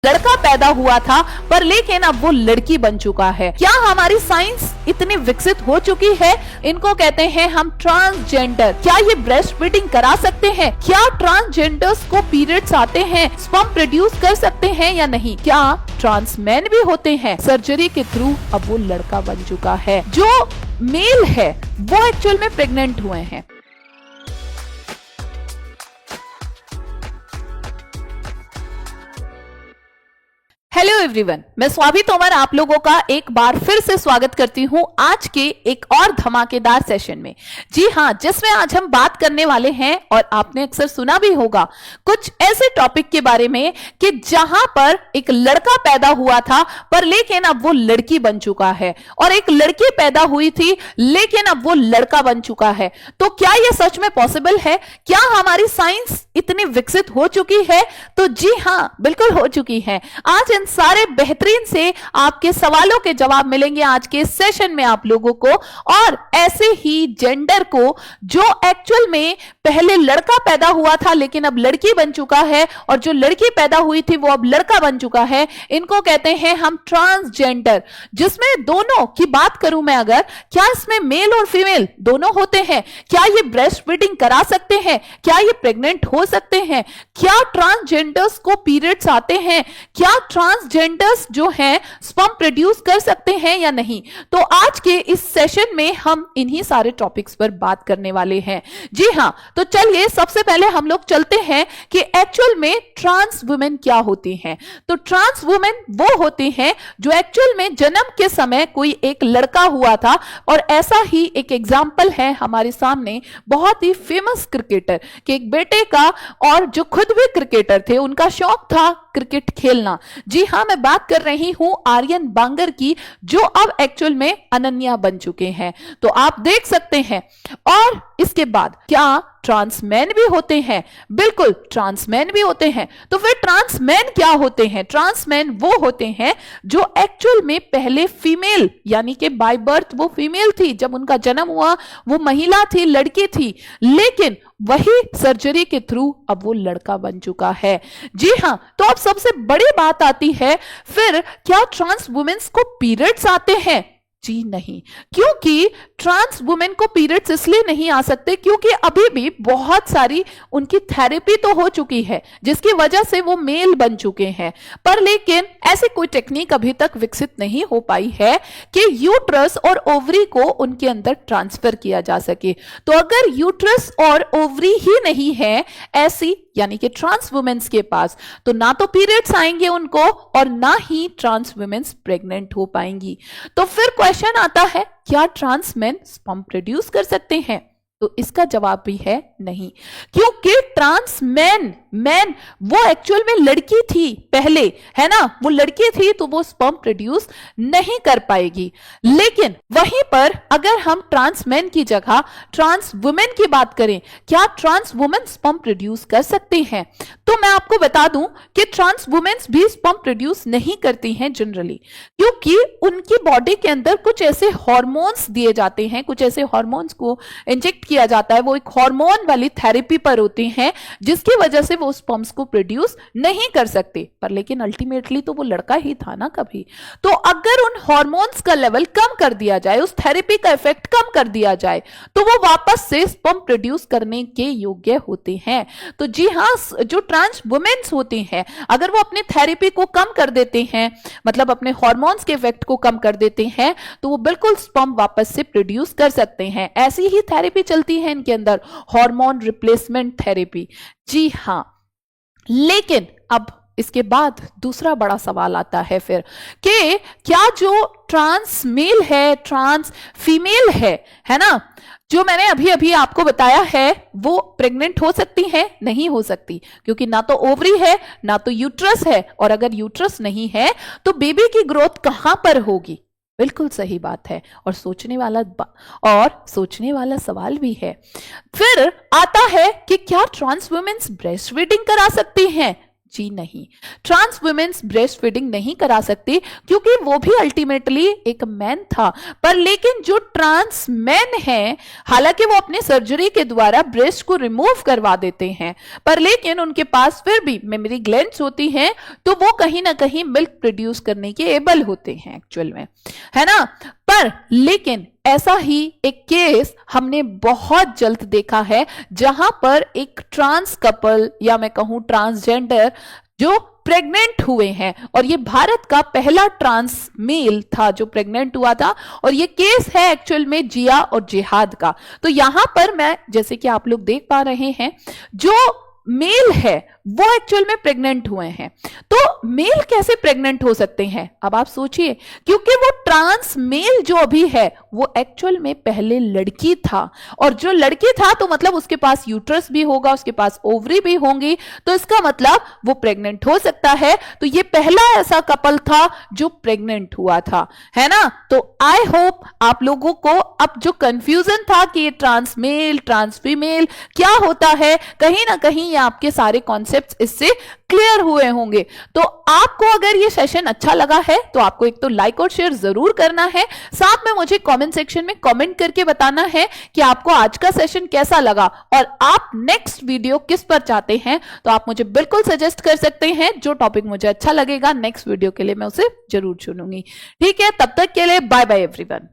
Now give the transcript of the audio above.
लड़का पैदा हुआ था पर लेकिन अब वो लड़की बन चुका है। क्या हमारी साइंस इतनी विकसित हो चुकी है? इनको कहते हैं हम ट्रांसजेंडर। क्या ये ब्रेस्ट फीडिंग करा सकते हैं? क्या ट्रांसजेंडर्स को पीरियड्स आते हैं, स्पर्म प्रोड्यूस कर सकते हैं या नहीं? क्या ट्रांसमैन भी होते हैं? सर्जरी के थ्रू अब वो लड़का बन चुका है। जो मेल है वो एक्चुअल में प्रेग्नेंट हुए हैं। हेलो एवरीवन, मैं स्वाति तोमर आप लोगों का एक बार फिर से स्वागत करती हूं आज के एक और धमाकेदार सेशन में। जी हां, जिसमें आज हम बात करने वाले हैं और आपने अक्सर सुना भी होगा कुछ ऐसे टॉपिक के बारे में कि जहां पर एक लड़का पैदा हुआ था पर लेकिन अब वो लड़की बन चुका है, और एक लड़की पैदा हुई थी लेकिन अब वो लड़का बन चुका है। तो क्या ये सच में पॉसिबल है? क्या हमारी साइंस इतनी विकसित हो चुकी है? तो जी हां, बिल्कुल हो चुकी है। आज सारे बेहतरीन से आपके सवालों के जवाब मिलेंगे आज के सेशन में आप लोगों को। और ऐसे ही जेंडर को जो एक्चुअल में पहले लड़का पैदा हुआ था लेकिन अब लड़की बन चुका है, और जो लड़की पैदा हुई थी वो अब लड़का बन चुका है, इनको कहते हैं हम ट्रांसजेंडर। जिसमें दोनों की बात करूं मैं अगर, क्या इसमें मेल और फीमेल दोनों होते हैं? क्या ये ब्रेस्ट फीडिंग करा सकते हैं? क्या ये प्रेग्नेंट हो सकते हैं? क्या ट्रांसजेंडर्स को पीरियड्स आते हैं? क्या ट्रांसजेंडर्स जो हैं स्पर्म प्रोड्यूस कर सकते हैं या नहीं? तो आज के इस सेशन में हम इन्हीं सारे टॉपिक्स पर बात करने वाले हैं। जी हां, तो चलिए सबसे पहले हम लोग चलते हैं कि एक्चुअल में ट्रांस वुमेन क्या होती हैं। तो ट्रांस वुमेन वो होती हैं जो एक्चुअल में जन्म के समय कोई एक लड़का हुआ था, और ऐसा ही एक एग्जाम्पल है हमारे सामने बहुत ही फेमस क्रिकेटर के एक बेटे का, और जो खुद भी क्रिकेटर थे, उनका शौक था क्रिकेट खेलना। जी हां, मैं बात कर रही हूं आर्यन बांगर की, जो अब एक्चुअल में अनन्या बन चुके हैं। तो आप देख सकते हैं। और इसके बाद क्या ट्रांसमैन भी होते हैं? बिल्कुल, ट्रांसमैन भी होते हैं। तो फिर ट्रांसमैन क्या होते हैं? ट्रांसमैन वो होते हैं जो एक्चुअल में पहले फीमेल, यानी कि बाय बर्थ वो फीमेल थी, जब उनका जन्म हुआ वो महिला थी, लड़की थी, लेकिन वही सर्जरी के थ्रू अब वो लड़का बन चुका है। जी हां, तो अब सबसे बड़ी बात आती है फिर, क्या ट्रांस वुमेन्स को पीरियड्स आते हैं? जी नहीं, क्योंकि ट्रांस वुमेन को पीरियड्स इसलिए नहीं आ सकते क्योंकि अभी भी बहुत सारी उनकी थेरेपी तो हो चुकी है जिसकी वजह से वो मेल बन चुके हैं, पर लेकिन ऐसी कोई टेक्निक अभी तक विकसित नहीं हो पाई है कि यूट्रस और ओवरी को उनके अंदर ट्रांसफर किया जा सके। तो अगर यूट्रस और ओवरी ही नहीं है ऐसी, यानी कि ट्रांस वुमेन्स के पास, तो ना तो पीरियड्स आएंगे उनको और ना ही ट्रांस वुमेन्स प्रेग्नेंट हो पाएंगी। तो फिर क्वेश्चन आता है, क्या ट्रांस मेन स्पर्म प्रोड्यूस कर सकते हैं? तो इसका जवाब भी है नहीं, क्योंकि ट्रांस मैन वो एक्चुअल में लड़की थी पहले, है ना, वो लड़की थी तो वो स्पर्म प्रोड्यूस नहीं कर पाएगी। लेकिन वहीं पर अगर हम ट्रांस मैन की जगह ट्रांस वुमेन की बात करें, क्या ट्रांस वुमेन स्पर्म प्रोड्यूस कर सकती हैं? तो मैं आपको बता दूं कि ट्रांस वुमेन्स भी स्पर्म प्रोड्यूस नहीं करती हैं जनरली, क्योंकि उनकी बॉडी के अंदर कुछ ऐसे हार्मोन्स दिए जाते हैं, कुछ ऐसे हार्मोन्स को इंजेक्ट किया जाता है, वो एक हार्मोन वाली थेरेपी पर होती हैं, जिसकी वजह से वो स्पर्म्स को प्रोड्यूस नहीं कर सकते। पर लेकिन अल्टीमेटली तो वो लड़का ही था ना कभी। तो अगर उन हार्मोन्स का लेवल कम कर दिया जाए, उस थेरेपी का इफेक्ट कम कर दिया जाए, तो वो वापस से स्पर्म प्रोड्यूस करने के योग्य होते हैं। तो जी हां, जो ट्रांस वुमेन्स होती हैं, अगर वो अपनी थेरेपी को कम कर देते हैं, मतलब अपने हार्मोन्स के इफेक्ट को कम कर देते हैं, तो वो बिल्कुल स्पर्म वापस से प्रोड्यूस कर सकते हैं। ऐसी ही थेरेपी चलती है इनके अंदर, हार्मोन रिप्लेसमेंट थेरेपी। जी हां, लेकिन अब इसके बाद दूसरा बड़ा सवाल आता है फिर कि क्या जो ट्रांस मेल है, ट्रांस फीमेल है ना, जो मैंने अभी अभी आपको बताया है, वो प्रेग्नेंट हो सकती है? नहीं हो सकती, क्योंकि ना तो ओवरी है ना तो यूट्रस है, और अगर यूट्रस नहीं है तो बेबी की ग्रोथ कहां पर होगी? बिल्कुल सही बात है, और सोचने वाला सवाल भी है। फिर आता है कि क्या ट्रांस वुमेन्स ब्रेस्ट फीडिंग करा सकती हैं? जी नहीं, ट्रांस वुमेन्स ब्रेस्ट फीडिंग नहीं करा सकती क्योंकि वो भी अल्टीमेटली एक मैन था। पर लेकिन जो ट्रांस मैन है, हालांकि वो अपने सर्जरी के द्वारा ब्रेस्ट को रिमूव करवा देते हैं, पर लेकिन उनके पास फिर भी मेमरी ग्लैंड्स होती हैं, तो वो कहीं ना कहीं मिल्क प्रोड्यूस करने के एबल होते हैं एक्चुअल में, है ना। पर लेकिन ऐसा ही एक केस हमने बहुत जल्द देखा है, जहां पर एक ट्रांस कपल या मैं कहूं ट्रांसजेंडर जो प्रेग्नेंट हुए हैं, और ये भारत का पहला ट्रांस मेल था जो प्रेग्नेंट हुआ था, और ये केस है एक्चुअल में जिया और जिहाद का। तो यहां पर मैं, जैसे कि आप लोग देख पा रहे हैं, जो मेल है वो एक्चुअल में प्रेग्नेंट हुए हैं। तो मेल कैसे प्रेग्नेंट हो सकते हैं, अब आप सोचिए, क्योंकि वो ट्रांस मेल जो अभी है वो एक्चुअल में पहले लड़की था, और जो लड़की था तो मतलब उसके पास यूट्रस भी होगा, उसके पास ओवरी भी होंगी, तो इसका मतलब वो प्रेग्नेंट हो सकता है। तो ये पहला ऐसा कपल था जो प्रेग्नेंट हुआ था, है ना। तो आई होप आप लोगों को अब जो कंफ्यूजन था कि ये ट्रांस मेल ट्रांस फीमेल क्या होता है, कहीं ना कहीं ये आपके सारे कॉन्सेप्ट इससे क्लियर हुए होंगे। तो आपको अगर ये सेशन अच्छा लगा है तो आपको एक तो लाइक और शेयर जरूर करना है, साथ में मुझे कमेंट सेक्शन में कमेंट करके बताना है कि आपको आज का सेशन कैसा लगा और आप नेक्स्ट वीडियो किस पर चाहते हैं। तो आप मुझे बिल्कुल सजेस्ट कर सकते हैं, जो टॉपिक मुझे अच्छा लगेगा नेक्स्ट वीडियो के लिए मैं उसे जरूर चुनूंगी। ठीक है, तब तक के लिए बाय बाय एवरीवन।